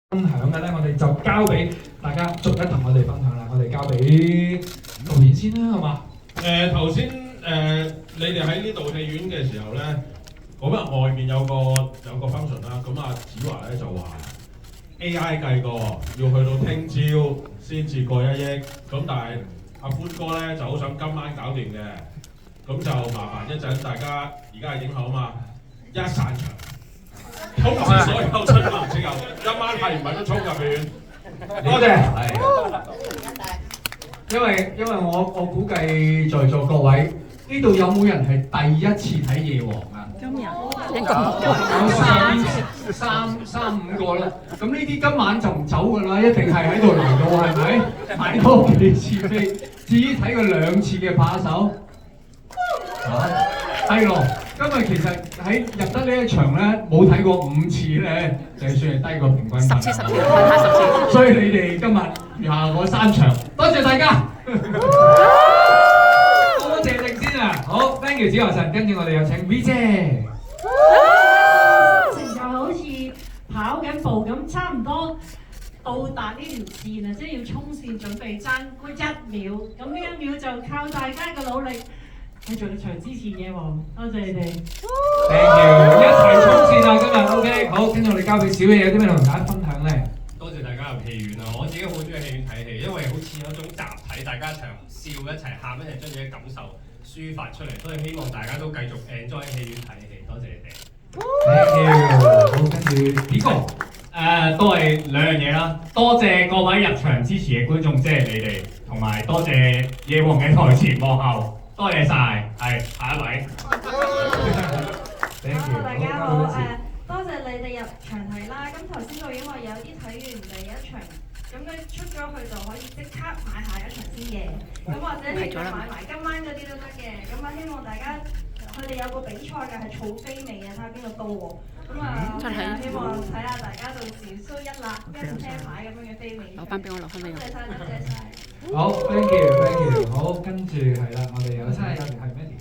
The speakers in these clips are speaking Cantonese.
分享嘅咧，我哋就交俾大家逐一同我哋分享啦。我哋交俾導演先啦，好嘛？頭先你哋喺呢度戲院嘅時候咧，嗰日外面有個 function 啦，咁阿子華咧就話 AI 計過要去到聽朝先至過1億，咁但係阿歡哥咧就好想今晚搞掂嘅，咁就麻煩一陣大家而家係影後啊嘛，一散場。通知所有親朋戚友，今晚係唔係都衝入戲院？多謝。因為我估計在座各位呢度有冇人係第一次睇夜王啊？今日有三五個啦。咁呢啲今晚就唔走㗎啦，一定係喺度嚟到係咪？買多幾次飛。至於睇佢2次嘅扒手，係咯。今日其實喺入得呢一場咧，冇睇過5次咧，就算係低過平均分。10次，所以你哋今日餘下嗰3場，多謝大家。多謝定先啊！好 ，thank you 子華神，跟住我哋有請 V 姐。就好似跑緊步咁，差唔多到達呢條線啊，即係要衝線準備爭嗰1秒，咁呢1秒就靠大家嘅努力。繼續一場支持夜王，多謝你哋。Thank you， 一齊衝線啊！今日 OK， 好，跟住我哋交俾小野，有啲咩同大家分享咧？多謝大家入戲院啊！我自己好中意戲院睇戲，因為好似有一種集體，大家一齊笑、一齊喊、一齊將自己感受抒發出嚟，所以希望大家都繼續 enjoy 戲院睇戲。多謝你哋。Thank you， 好，跟住呢個。都係2樣嘢啦，多謝各位入場支持嘅觀眾，即係你哋，同埋多謝夜王嘅台前幕後，多謝晒。係下一位。大家好，多謝你哋入場睇啦。咁頭先導演話有啲睇完第1場，咁佢出咗去就可以即刻買下一場先嘅。咁或者你買埋今晚嗰啲都得嘅。咁啊，希望大家佢哋有個比賽嘅係儲飛尾嘅，睇下邊個多喎。咁啊，希望睇下大家到時輸一辣一車牌咁樣嘅飛尾。留翻俾我，留翻俾我。多謝晒，多謝晒。好 ，thank you，好，跟住係啦，我哋有請嘉賓係 Mandy。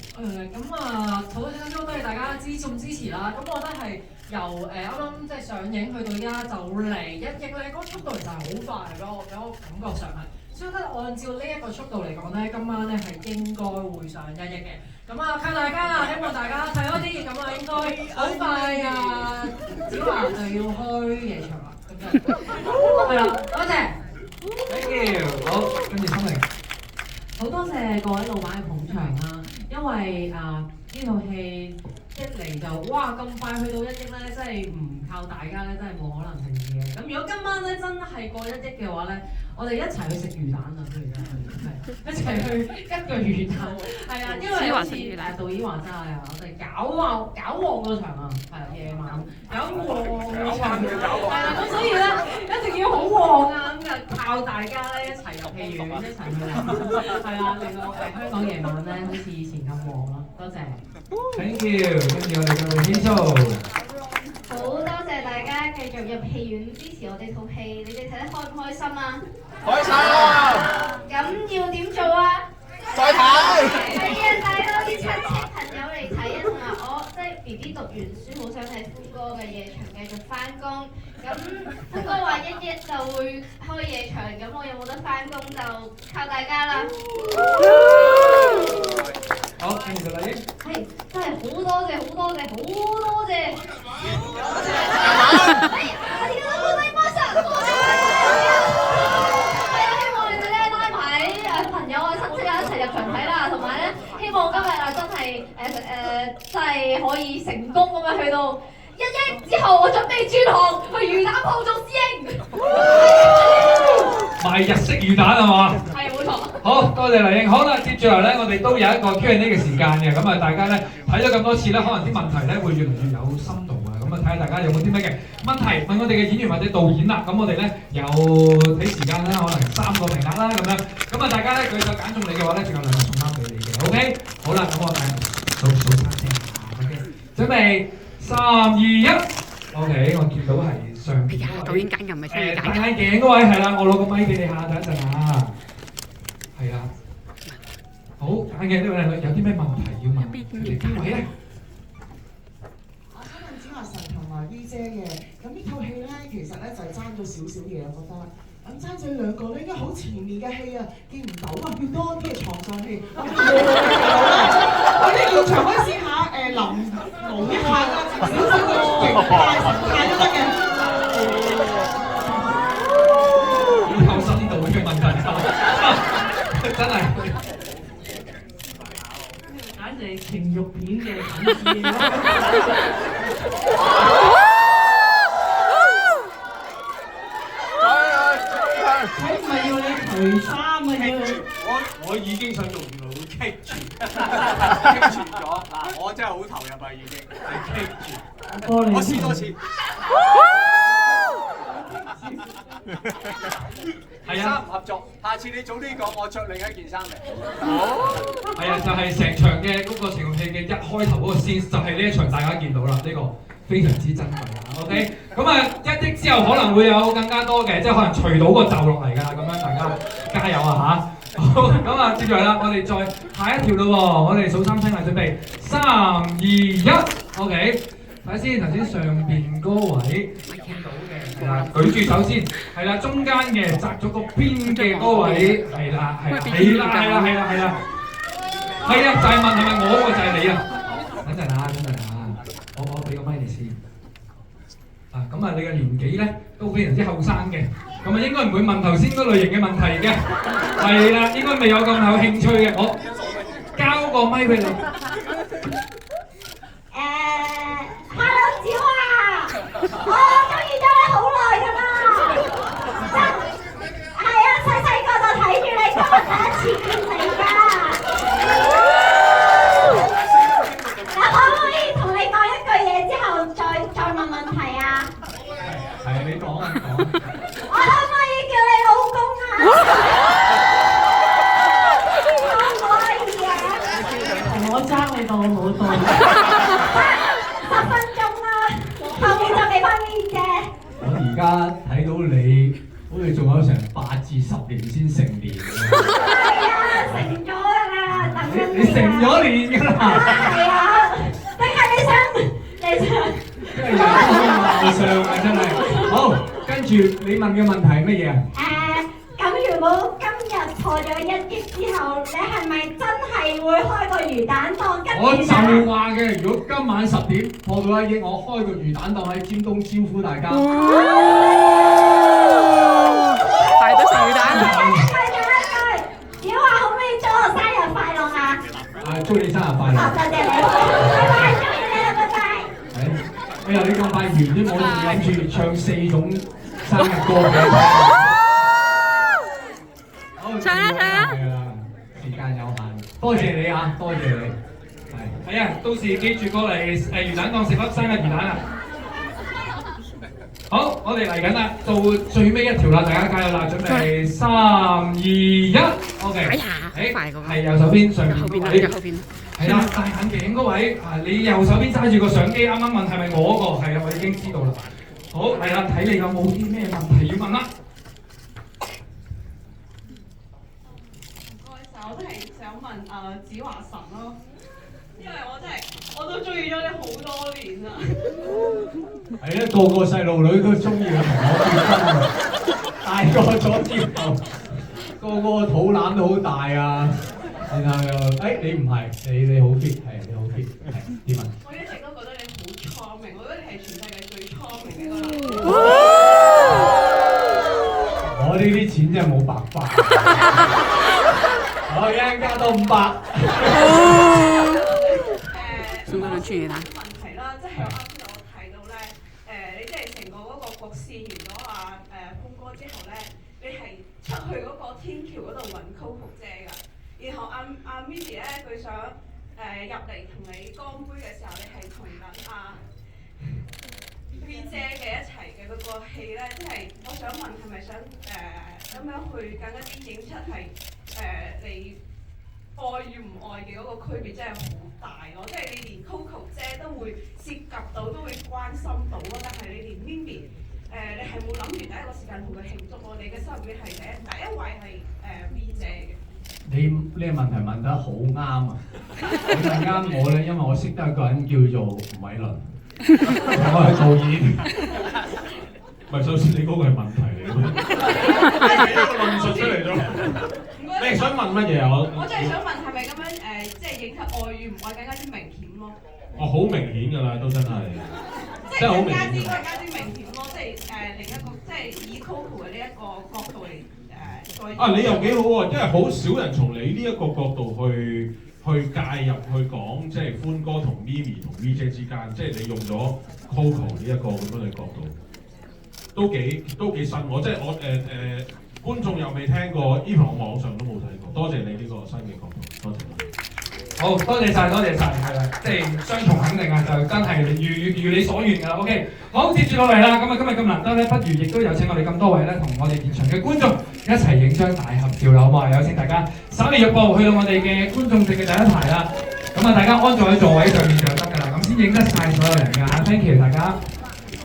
咁啊，好多謝大家支持啦。咁我覺得係由啱啱即係上映去到而家就嚟1億咧，嗰個速度其實係好快嘅，俾我感覺上係。所以咧，按照呢一個速度嚟講咧，今晚咧係應該會上1億嘅。咁啊，靠大家啦，希望大家睇多啲，咁啊應該好快啊！子華就要開夜場啦，咁就係啦，多謝。Thank you， 好，跟住心凌。好多謝各位老闆嘅捧場啦，因為呢套戲一嚟就哇咁快去到1億咧，真係唔靠大家咧，真係冇可能成事嘅。咁如果今晚咧真係過1億嘅話咧，我哋一齊去食魚蛋啊！不如一齊去吉個魚蛋，係啊，因為好似導演話齋啊，我哋搞旺個場啊，係夜晚搞旺個場，係啊，咁所以咧一定要好旺啊，咁就靠大家咧一齊入戲院，一齊去係啊，令到香港夜晚咧好似以前咁旺咯。多謝。Thank you， 跟住我哋嘅天素。好多謝大家繼續入戲院支持我哋套戲，你哋睇得開唔開心啊？開心！咁要點做啊？再睇！係啊，帶多啲親戚朋友嚟睇啊，同埋我即係 BB 讀完書，好想睇歡哥嘅夜場繼續翻工。咁歡哥話1億就會開夜場，咁我有冇得翻工就靠大家啦。好，跟住麗英。係，真係好多謝。希望你哋咧拉埋朋友啊、親戚啊一齊入場睇啦，同埋咧希望今日啊真係可以成功咁樣去到1億之後，我準備轉行去魚蛋鋪做師兄。賣日式魚蛋係嘛？係冇錯。好多謝麗英。好啦，接住嚟咧，我哋都有一個 Q&A 嘅時間嘅，咁啊大家咧睇咗咁多次咧，可能啲問題咧會越嚟越有深度啊，咁啊睇下大家有冇啲咩嘅問題問我哋嘅演員或者導演啦，咁我哋咧有睇時間啦，可能3個名額啦咁樣，咁啊大家咧舉手揀中你嘅話咧，仲有2個送翻俾你嘅 ，OK？ 好啦，咁我哋數3聲，OK？ 準備3、2、1 ，OK？ 我見到係上邊嗰位導演揀人咪出嚟揀戴眼鏡嗰位係啦，我攞個咪俾你下，等一陣啊，係啦。好，眼鏡呢位靚女有啲咩問題要問佢哋邊位咧？我想問子華神同埋 V 姐嘅，咁呢套戲咧其實咧就係爭咗少少嘢，我覺得。咁爭咗兩個咧，應該好前面嘅戲啊，見唔到啊，要多啲嘅床上戲。我哋現場可以試下臨摹一下啊，少少嘅形態神態都得嘅。以後深度嘅問題真係。簡直係情慾片嘅粉絲。佢唔係要你除衫啊，要我已經想做，原來會棘住咗嗱，我真係好投入啊，已經係棘住。我試多次。係啊，衫唔合作，下次你早啲講，我着另一件衫嚟。係啊，就係成場嘅嗰個情慾戲嘅一開頭嗰個 scene， 就係呢一場大家見到啦，呢個非常之珍貴啊。OK， 咁啊1億之後可能會有更加多嘅，即係可能除到個袖落嚟㗎，咁樣大家加油啊嚇！好，咁啊接住嚟啦，我哋再下一條咯喎，我哋數3聲啦，準備3、2、1 ，OK。睇下先，頭先上邊嗰位見到嘅係啦，舉住手先，係啦，中間嘅擲咗個邊嘅嗰位係啦，係啦，就係問係咪我喎？就係你啊！等陣啊，我俾個咪你先。咁啊，你嘅年紀咧都非常之後生嘅，咁啊應該唔會問頭先嗰類型嘅問題嘅，係啦，應該未有咁有興趣嘅，我交個咪俾你。Hello 子華，我中意咗你好耐㗎啦，係啊，細個就睇住你，今日第一次見你㗎。可唔可以同你講一句嘢之後再問問題啊？係你講啊講。我可唔可以叫你老公啊？可唔可以啊？我爭你到好多。10分鐘啦，後面就俾翻面啫。我而家睇到你，好似仲有成8至10年先成年。係啊，成咗㗎啦，等緊你成咗年㗎啦。係啊，定係你想？真係人生貌相啊！真係。好，跟住你問嘅問題係乜嘢啊？咁如果今日破咗1億之後，你係咪真係會開個魚蛋檔？我就話嘅，如果今晚10點破到1億，我開個魚蛋檔喺尖東招呼大家。快啲食魚蛋！小華可唔可以祝我生日快樂啊？祝你生日快樂！多謝你，拜拜，中意你啦，拜拜。哎呀，你咁快完啫，我仲諗住唱4種生日歌俾你。唱啦！時間有限，多謝你啊，多謝你。係啊，到時記住過嚟魚蛋檔食粒生日魚蛋啊！好，我哋嚟緊啦，到最尾一條啦，大家加油啦！準備3、2、1 ，OK。係右手邊上邊嗰位，係啦，戴眼鏡嗰位啊，你右手邊揸住個相機，啱啱問係咪我嗰個？係啊，我已經知道啦。好，係啦，睇你有冇啲咩問題要問啦？我都係想問子華神咯，因為我都中意咗你好多年啦。係啊，個細路女都中意佢同我結婚啊！大個咗之後，個肚腩都好大啊！然後又你唔係，你好 fit， 係你好 fit， 係點啊？我一直都覺得你好聰明，我覺得你係全世界最聰明嘅一個男人。我呢啲錢真係冇白花。我一陣加多500。問題啦，即係我啱先我睇到咧，你即係成個嗰個局線完咗峰哥之後咧，你係出去嗰個天橋嗰度揾 Coco 姐㗎，然後阿 Mindy 咧佢想入嚟同你乾杯嘅時候，你係同緊V 姐嘅一齊嘅嗰個戲咧，即係我想問係咪想咁樣去更加啲影出係你愛與唔愛嘅嗰個區別真係好大咯，即係你連 Coco 姐都會涉及到，都會關心到咯，但係你連 Mindy 你係冇諗住第一個時間同佢慶祝咯，你嘅心入邊係第一位係V 姐嘅。你呢個問題問得好啱啊！你問啱我咧，因為我識得一個人叫做吳偉倫，我係導演。唔係係，首先你嗰個係問題嚟嘅，你呢個論述出嚟咗。你係想問乜嘢啊？我就係想問係咪咁樣即係影響愛與唔愛更加之明顯咯？哦，好明顯㗎啦，都真係，即係更加之明顯咯，即係另一個即係以 Coco 嘅呢一個角度嚟再。啊，你又幾好喎，因為好少人從你呢一個角度去介入去講，即係歡哥同咪咪同 V 姐之間，即係你用咗 Coco 呢一個咁樣嘅角度，都幾新喎，即係我觀眾又未聽過 ，even 我網上都冇睇過，多謝你呢個新嘅角度，多謝。好，多謝晒，係啦，即係雙重肯定啊，就真係如你所願㗎啦。OK， 好，接住落嚟啦，咁啊今日咁難得咧，不如亦都有請我哋咁多位咧，同我哋現場嘅觀眾一齊影張大合照啦，好唔好啊？有請大家稍微入步去到我哋嘅觀眾席嘅第一排啦，咁啊大家安坐喺座位上面就得㗎啦，咁先影得晒所有人㗎嚇 ，thank you 大家。